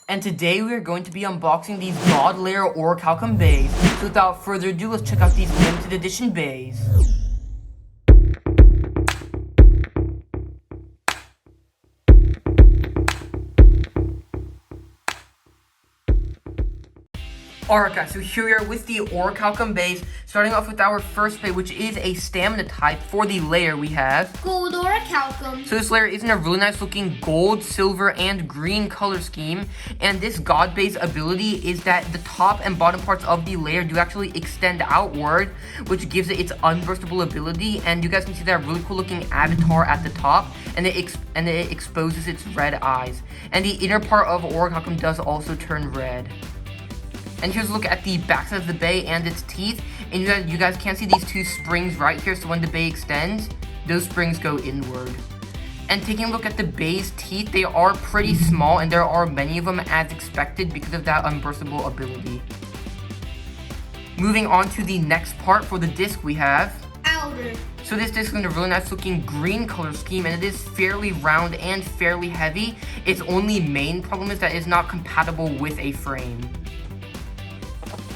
And today we are going to be unboxing these Gold Orichalcum beys. So without further ado, let's check out these limited edition beys. Alright guys, so here we are with the Orichalcum beys, starting off with our first bey, which is a stamina type. For the layer we have Gold Orichalcum. So this layer is in a really nice looking gold, silver, and green color scheme. And this God bey's ability is that the top and bottom parts of the layer do actually extend outward, which gives it its unburstable ability. And you guys can see that really cool looking avatar at the top, and it exposes its red eyes. And the inner part of Orichalcum does also turn red. And here's a look at the backside of the bey and its teeth. And you guys can see these two springs right here. So when the bey extends, those springs go inward. And taking a look at the bey's teeth, they are pretty small, and there are many of them as expected because of that unburstable ability. Moving on to the next part, for the disc we have Outer. So this disc is in a really nice looking green color scheme, and it is fairly round and fairly heavy. Its only main problem is that it's not compatible with a frame.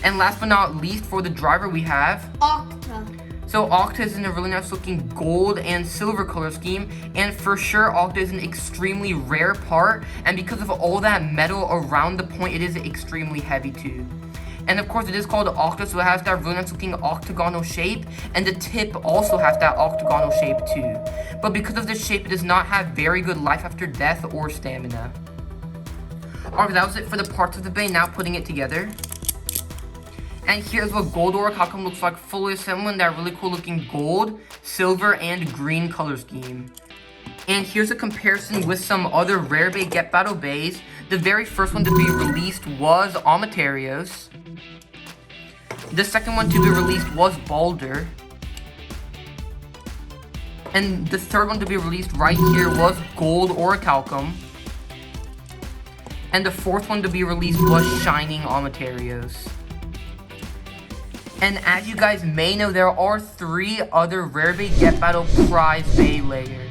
And last but not least, for the driver we have Octa. So Octa is in a really nice looking gold and silver color scheme, and for sure Octa is an extremely rare part, and because of all that metal around the point, it is extremely heavy too. And of course it is called Octa, so it has that really nice looking octagonal shape, and the tip also has that octagonal shape too. But because of this shape, it does not have very good life after death or stamina. Alright, that was it for the parts of the bey. Now putting it together. And here's what Gold Orichalcum looks like fully assembled in that really cool looking gold, silver, and green color scheme. And here's a comparison with some other rare bey Get Battle beys. The very first one to be released was Amateraos. The second one to be released was Balder. And the third one to be released right here was Gold Orichalcum. And the fourth one to be released was Shining Amateraos. And as you guys may know, there are 3 other rare bey Get Battle prize bey layers.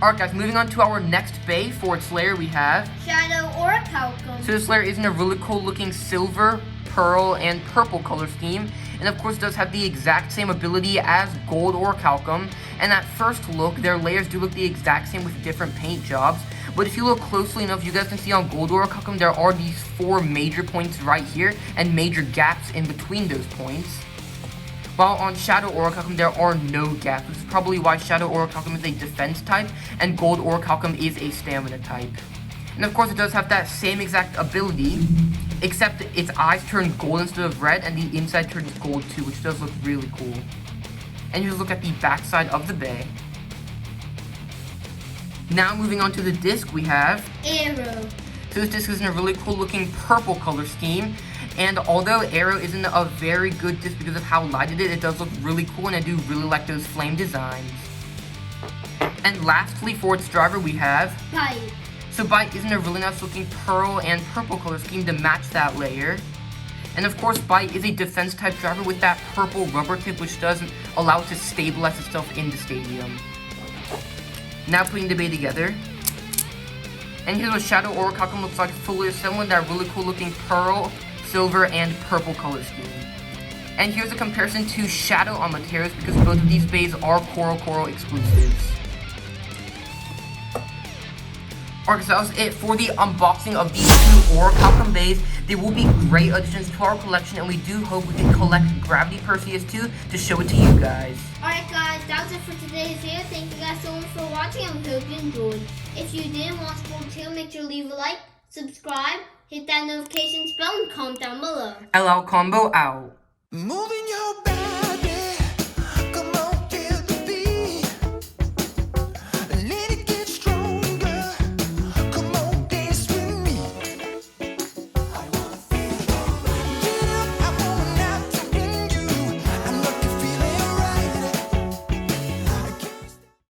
Alright guys, moving on to our next bey. For its layer we have Shadow Orichalcum. So this layer is in a really cool looking silver, pearl, and purple color scheme. And of course it does have the exact same ability as Gold Orichalcum. And at first look, their layers do look the exact same with different paint jobs. But if you look closely enough, you guys can see on Gold Orichalcum there are these 4 major points right here and major gaps in between those points. While on Shadow Orichalcum there are no gaps, which is probably why Shadow Orichalcum is a defense type and Gold Orichalcum is a stamina type. And of course it does have that same exact ability, except its eyes turn gold instead of red and the inside turns gold too, which does look really cool. And here's a look at the backside of the bey. Now moving on to the disc we have Arrow. So this disc is in a really cool looking purple color scheme, and although Arrow isn't a very good disc because of how light it is, it does look really cool, and I do really like those flame designs. And lastly, for its driver we have Bite. So Bite is in a really nice looking pearl and purple color scheme to match that layer. And of course Bite is a defense type driver with that purple rubber tip, which does allow it to stabilize itself in the stadium. Now putting the bey together. And here's what Shadow Orichalcum looks like fully assembled in that really cool looking pearl, silver, and purple color scheme. And here's a comparison to Shadow Amateraos because both of these beys are CoroCoro exclusives. Alright, so that was it for the unboxing of these 2 Orichalcum beys. They will be great additions to our collection, and we do hope we can collect Gravity Perseus too to show it to you guys. Alright guys, that was it for today's video. Thank you guys so much for watching, and we hope you enjoyed. If you did want to support the channel, make sure to leave a like, subscribe, hit that notification bell, and comment down below. LL Combo out. Moving